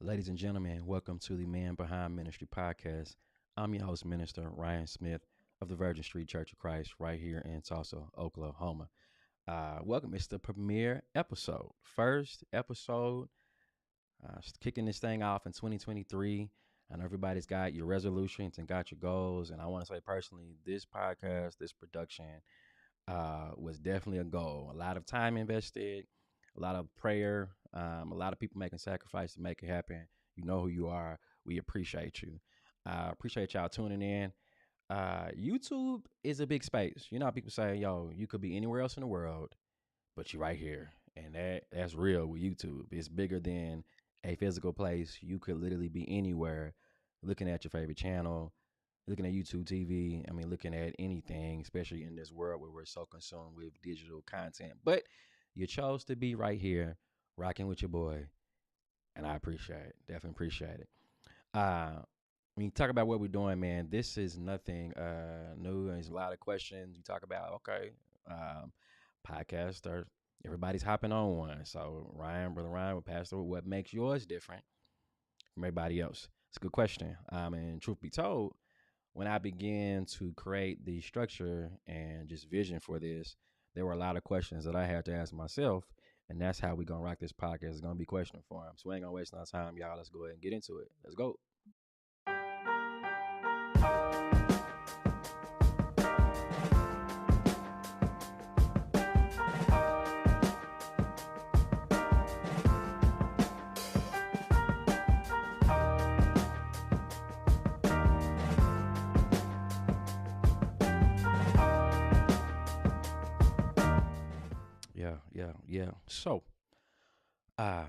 Ladies and gentlemen, welcome to the Man Behind Ministry podcast. I'm your host, Minister Ryan Smith of the Virgin Street Church of Christ, right here in Tulsa, Oklahoma. Welcome. It's the premiere episode, first episode, kicking this thing off in 2023. And everybody's got your resolutions and got your goals. And I want to say personally, this podcast, this production, was definitely a goal. A lot of time invested, a lot of prayer, a lot of people making sacrifice to make it happen. You know who you are. We appreciate you. Appreciate y'all tuning in. YouTube is a big space. You know how people say, yo, you could be anywhere else in the world, but you're right here. And that's real with YouTube. It's bigger than a physical place. You could literally be anywhere looking at your favorite channel, looking at YouTube TV. I mean, looking at anything, especially in this world where we're so consumed with digital content. But you chose to be right here, rocking with your boy, and I appreciate it. Definitely appreciate it. When you talk about what we're doing, man, this is nothing new. There's a lot of questions. You talk about, okay, um, podcast or everybody's hopping on one. So Brother Ryan, will pass through what makes yours different from everybody else. It's a good question. And truth be told, when I began to create the structure and just vision for this, there were a lot of questions that I had to ask myself. And that's how we're going to rock this podcast. It's going to be question form. So we ain't going to waste no time, y'all. Let's go ahead and get into it. Let's go. Yeah. So, uh,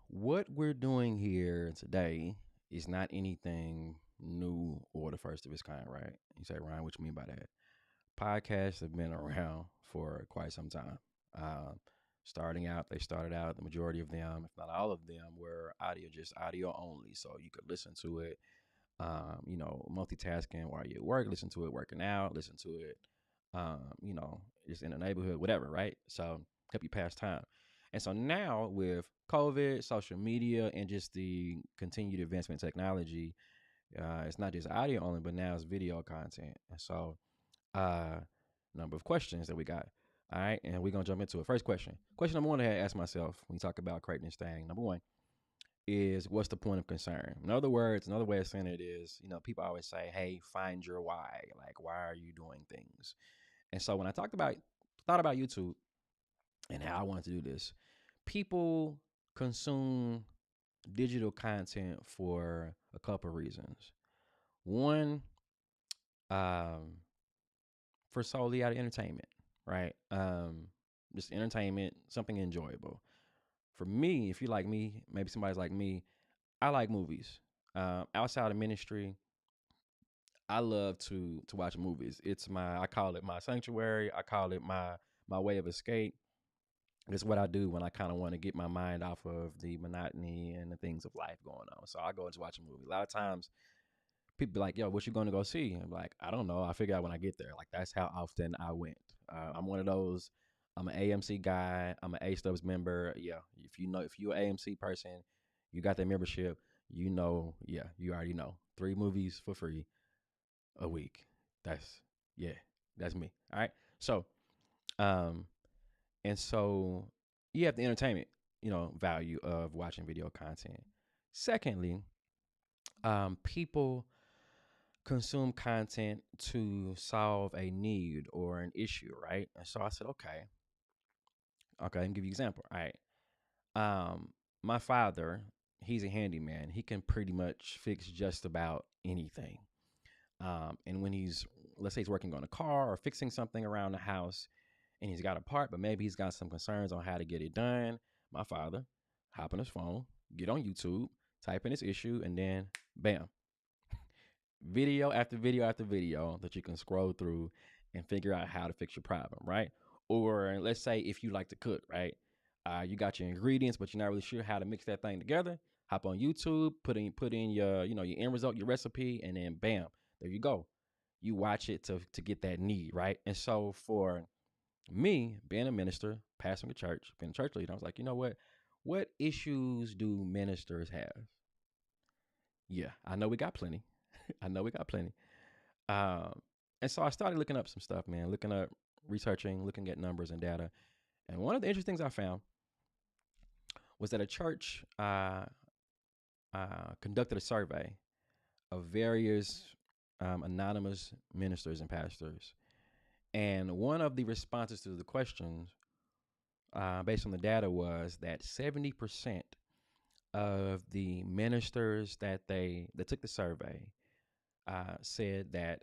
what we're doing here today is not anything new or the first of its kind, right? You say, Ryan, what you mean by that? Podcasts have been around for quite some time. Um, they started out, the majority of them, if not all of them, were audio, just audio only. So you could listen to it, multitasking while you're at work, listen to it working out, listen to it, just in the neighborhood, whatever, right? So help you pass time. And so now with COVID, social media, and just the continued advancement in technology, it's not just audio only, but now it's video content. And so uh number of questions that we got. All right, and we're gonna jump into it. First question. Question number one I had to ask myself when you talk about creating this thing. Number one is, what's the point of concern? In other words, another way of saying it is, people always say, hey, find your why. Like, why are you doing things? And so when I thought about YouTube and how I wanted to do this, people consume digital content for a couple of reasons. One, um, for solely out of entertainment, right? Just entertainment, something enjoyable. For me, if you like me, maybe somebody's like me, I like movies. Outside of ministry, I love to watch movies. I call it my sanctuary. I call it my way of escape. It's what I do when I kind of want to get my mind off of the monotony and the things of life going on. So I go and watch a movie. A lot of times people be like, yo, what you going to go see? I'm like, I don't know. I figure out when I get there. Like, that's how often I went. I'm one of those. I'm an AMC guy. I'm an A-Stubs member. Yeah. If you're an AMC person, you got that membership, you already know. 3 movies for free a week. That's, yeah, that's me. All right. So, um, and so you have the entertainment, value of watching video content. Secondly, people consume content to solve a need or an issue, right? And so I said, okay, let me give you an example. All right. My father, he's a handyman. He can pretty much fix just about anything. And when let's say he's working on a car or fixing something around the house and he's got a part, but maybe he's got some concerns on how to get it done, my father, hop on his phone, get on YouTube, type in his issue, and then bam, video after video after video that you can scroll through and figure out how to fix your problem, right? Or let's say if you like to cook, right? You got your ingredients, but you're not really sure how to mix that thing together. Hop on YouTube, put in your end result, your recipe, and then bam, there you go. You watch it to get that need, right? And so for me, being a minister, pastoring a church, being a church leader, I was like, you know what? What issues do ministers have? Yeah, I know we got plenty. I know we got plenty. Um, and so I started looking up some stuff, man, looking up, researching, looking at numbers and data. And one of the interesting things I found was that a church conducted a survey of various anonymous ministers and pastors. And one of the responses to the questions, based on the data, was that 70% of the ministers that took the survey said that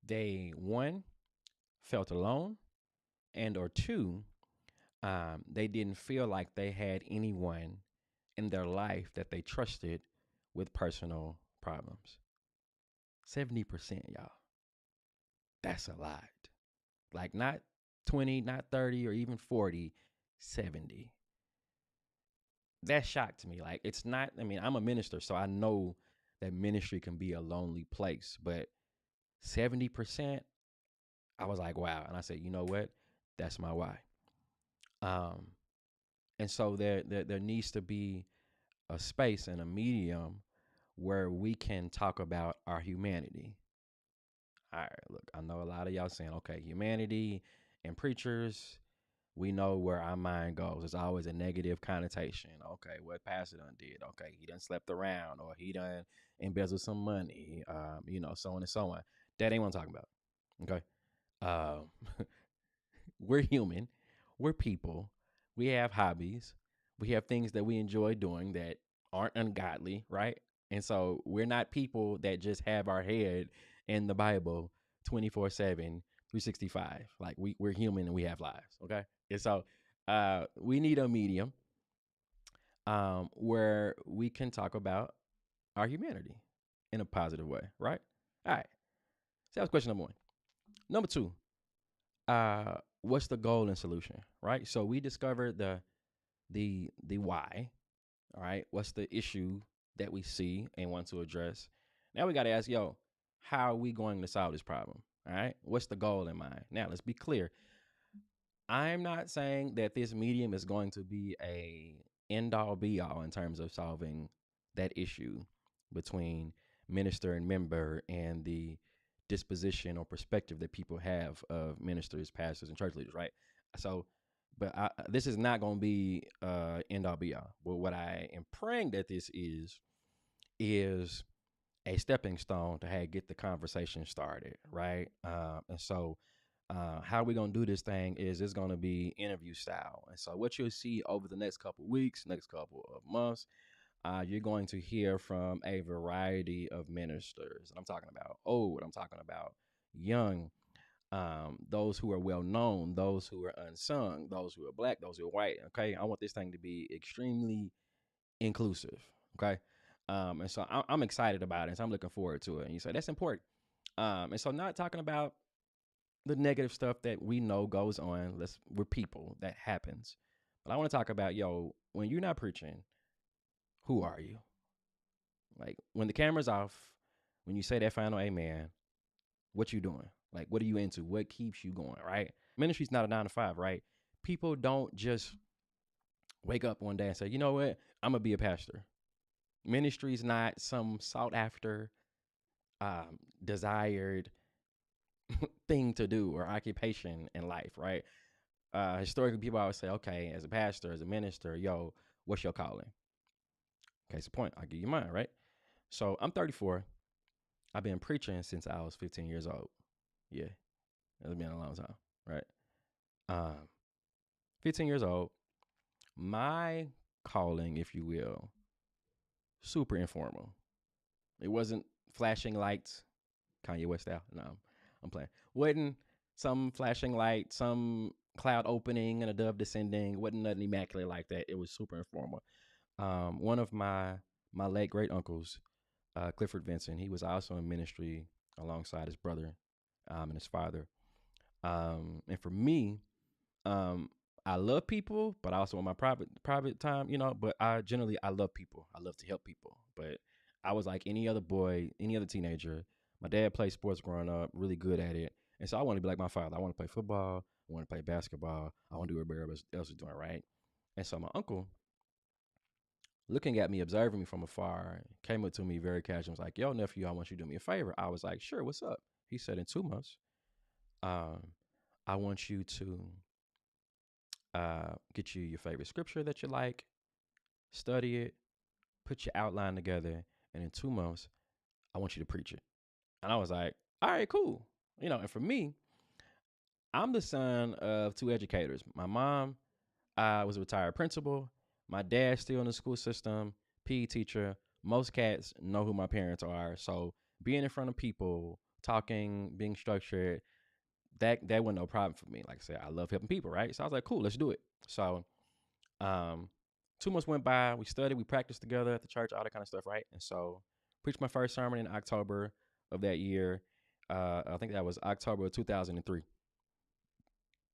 they, one, felt alone, and or two, they didn't feel like they had anyone in their life that they trusted with personal problems. 70%, y'all. That's a lot. Like not 20, not 30, or even 40, 70. That shocked me. Like it's not, I mean, I'm a minister, so I know that ministry can be a lonely place, but 70%, I was like, wow. And I said, you know what? That's my why. Um, and so there needs to be a space and a medium where we can talk about our humanity. All right, look, I know a lot of y'all saying, okay, humanity and preachers, we know where our mind goes. It's always a negative connotation. Okay, what pastor done did? Okay, he done slept around, or he done embezzled some money. So on and so on. That ain't what I'm talking about. Okay, um, we're human. We're people. We have hobbies. We have things that we enjoy doing that aren't ungodly, right? And so we're not people that just have our head in the Bible 24/7, 365. Like we're human and we have lives, okay? And so we need a medium where we can talk about our humanity in a positive way, right? All right. So that was question number one. Number two, what's the goal and solution, right? So we discovered the why. All right, what's the issue that we see and want to address? Now we got to ask, yo, how are we going to solve this problem? All right, what's the goal in mind? Now let's be clear. I'm not saying that this medium is going to be a end all be all in terms of solving that issue between minister and member and the disposition or perspective that people have of ministers, pastors, and church leaders, right? So, but this is not going to be end all be all. But what I am praying that this is a stepping stone to get the conversation started, right? And so, how we gonna do this thing is it's gonna be interview style. And so, what you'll see over the next couple of weeks, next couple of months, you're going to hear from a variety of ministers. And I'm talking about old. I'm talking about young. Those who are well known, those who are unsung, those who are black, those who are white. Okay, I want this thing to be extremely inclusive. Okay. And so I'm excited about it. So I'm looking forward to it. And you say that's important. And so not talking about the negative stuff that we know goes on. We're people, that happens. But I want to talk about, yo, when you're not preaching, who are you? Like when the camera's off, when you say that final amen, what you doing? Like what are you into? What keeps you going, right? Ministry's not a 9 to 5, right? People don't just wake up one day and say, you know what, I'm gonna be a pastor. Ministry is not some sought after, desired thing to do or occupation in life, right? Historically, people always say, okay, as a pastor, as a minister, yo, what's your calling? Case in point, I'll give you mine, right? So I'm 34. I've been preaching since I was 15 years old. Yeah, it's been a long time, right? Um, 15 years old. My calling, if you will, super informal. It wasn't flashing lights, Kanye West style. No, I'm playing. Wasn't some flashing light, some cloud opening and a dove descending. Wasn't nothing immaculate like that. It was super informal. One of my late great uncles, Clifford Vincent, he was also in ministry alongside his brother and his father. And for me, um, I love people, but I also want my private time, But I love people. I love to help people. But I was like any other boy, any other teenager. My dad played sports growing up, really good at it, and so I want to be like my father. I want to play football. I want to play basketball. I want to do what everybody else is doing, right? And so my uncle, looking at me, observing me from afar, came up to me very casual. Was like, "Yo, nephew, I want you to do me a favor." I was like, "Sure, what's up?" He said, "In 2 months, um, I want you to get you your favorite scripture that you like, study it, put your outline together, and in 2 months, I want you to preach it." And I was like, "All right, cool." And for me, I'm the son of two educators. My mom was a retired principal. My dad's still in the school system, PE teacher. Most cats know who my parents are. So being in front of people, talking, being structured, that wasn't no problem for me. Like I said, I love helping people, right? So I was like, cool, let's do it. So um 2 months went by, we studied, we practiced together at the church, all that kind of stuff, right? And so preached my first sermon in October of that year. I think that was October of 2003.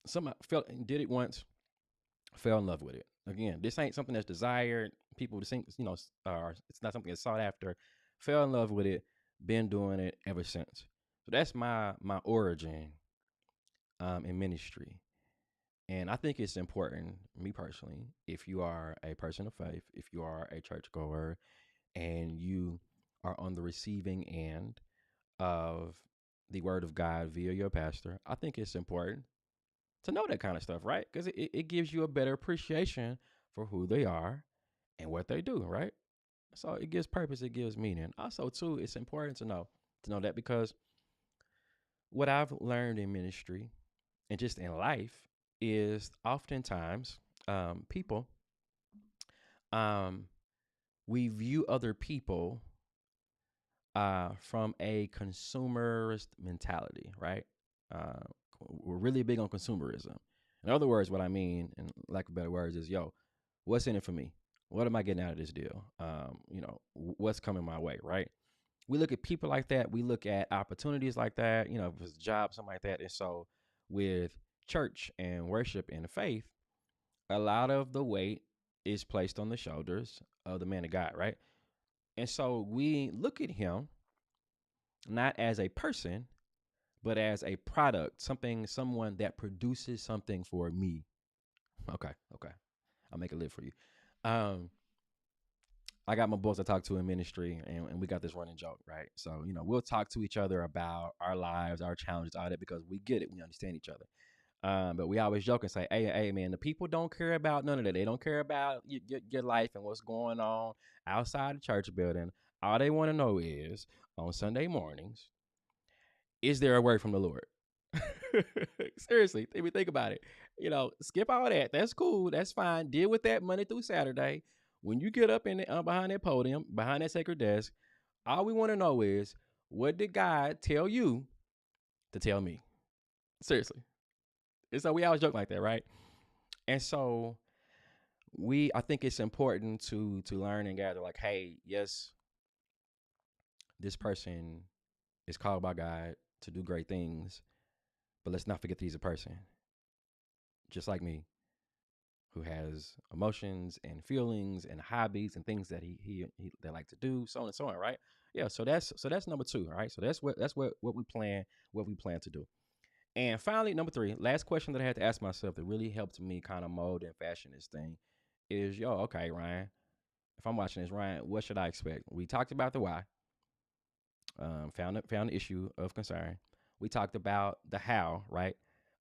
Some felt did it once, fell in love with it. Again, this ain't something that's desired. People to think, it's not something that's sought after. Fell in love with it. Been doing it ever since. So that's my origin in ministry. And I think it's important, me personally, if you are a person of faith, if you are a churchgoer, and you are on the receiving end of the word of God via your pastor, I think it's important to know that kind of stuff, right? Because it gives you a better appreciation for who they are and what they do, right? So it gives purpose, it gives meaning. Also, too, it's important to know that because what I've learned in ministry and just in life is oftentimes people um, we view other people from a consumerist mentality, right? Uh, we're really big on consumerism. In other words, what I mean, in lack of better words, is what's in it for me? What am I getting out of this deal? What's coming my way, right? We look at people like that. We look at opportunities like that, if it's a job, something like that. And so with church and worship and faith, a lot of the weight is placed on the shoulders of the man of God, right? And so we look at him not as a person, but as a product, someone that produces something for me. Okay. I'll make it live for you. Um, I got my boys I talk to in ministry, and we got this running joke, right? So, we'll talk to each other about our lives, our challenges, all that, because we get it. We understand each other. But we always joke and say, hey, man, the people don't care about none of that. They don't care about your life and what's going on outside the church building. All they want to know is on Sunday mornings, is there a word from the Lord? Seriously, think about it. Skip all that. That's cool. That's fine. Deal with that Monday through Saturday. When you get up in behind that podium, behind that sacred desk, all we want to know is, what did God tell you to tell me? Seriously. And so we always joke like that, right? And so I think it's important to learn and gather, like, hey, yes, this person is called by God to do great things, but let's not forget that he's a person just like me, who has emotions and feelings and hobbies and things that he they like to do, so on and so on, right? Yeah, so that's number two, all right? So that's what we plan to do. And finally, number three, last question that I had to ask myself that really helped me kind of mold and fashion this thing is, okay, Ryan, if I'm watching this, Ryan, what should I expect? We talked about the why, found the issue of concern. We talked about the how, right?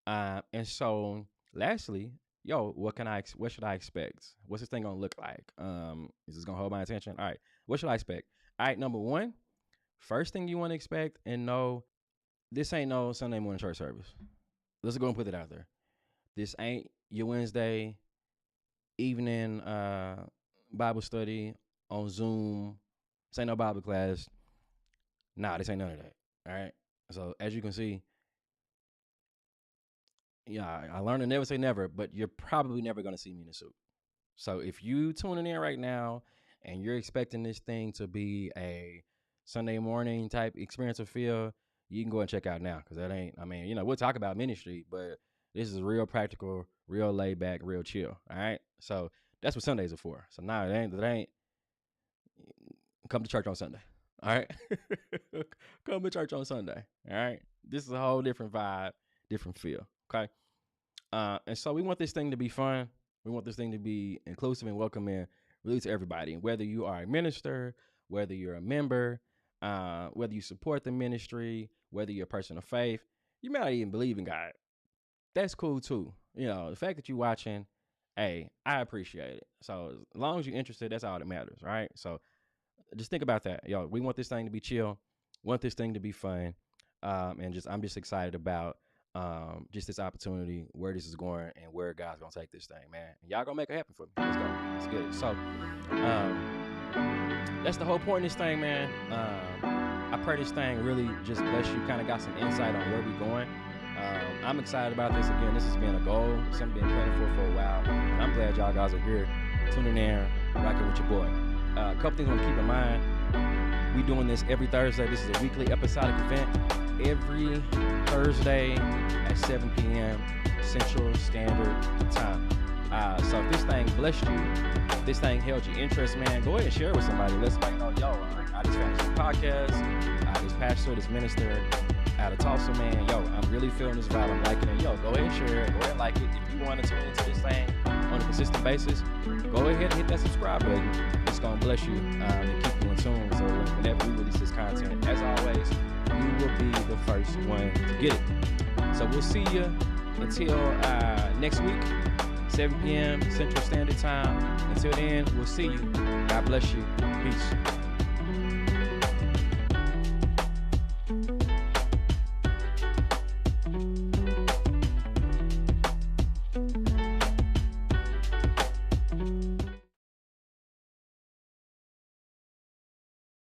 And so lastly, what should I expect? What's this thing gonna look like? Is this gonna hold my attention? All right, what should I expect? All right, number one, first thing you want to expect and know, this ain't no Sunday morning church service. Let's go and put it out there. This ain't your Wednesday evening Bible study on Zoom. This ain't no Bible class. Nah, this ain't none of that. All right. So as you can see, yeah, I learned to never say never, but you're probably never gonna see me in a suit. So if you tuning in right now and you're expecting this thing to be a Sunday morning type experience or feel, you can go and check out now, because that ain't. I mean, we'll talk about ministry, but this is real practical, real laid back, real chill. All right. So that's what Sundays are for. So now it ain't come to church on Sunday. All right. Come to church on Sunday. All right. This is a whole different vibe, different feel. Okay. And so we want this thing to be fun. We want this thing to be inclusive and welcoming, really to everybody. And whether you are a minister, whether you're a member, whether you support the ministry, whether you're a person of faith, you may not even believe in God. That's cool too. The fact that you're watching, hey, I appreciate it. So as long as you're interested, that's all that matters, right? So just think about that. We want this thing to be chill, want this thing to be fun. And I'm just excited about just this opportunity, where this is going and where God's gonna take this thing, man. And y'all gonna make it happen for me. Let's go. Let's get it. So that's the whole point of this thing, man. I pray this thing really just bless you, kind of got some insight on where we're going. I'm excited about this. Again, this has been a goal, something been planning for a while. And I'm glad y'all guys are here, tuning in, rocking with your boy. A couple things I want to keep in mind. We doing this every Thursday. This is a weekly episodic event. Every Thursday at 7 p.m. Central Standard Time. So if this thing blessed you, if this thing held your interest, man, go ahead and share it with somebody. Let somebody know, I just found this podcast. This pastor, this minister out of Tulsa, man, I'm really feeling this vibe. I'm liking it. Go ahead and share it. Go ahead and like it. If you want to tune into this thing on a consistent basis, go ahead and hit that subscribe button. It's going to bless you and keep you in tune. So whenever we release this content, as always, you will be the first one to get it. So we'll see you until next week, 7 p.m. Central Standard Time. Until then, we'll see you. God bless you. Peace.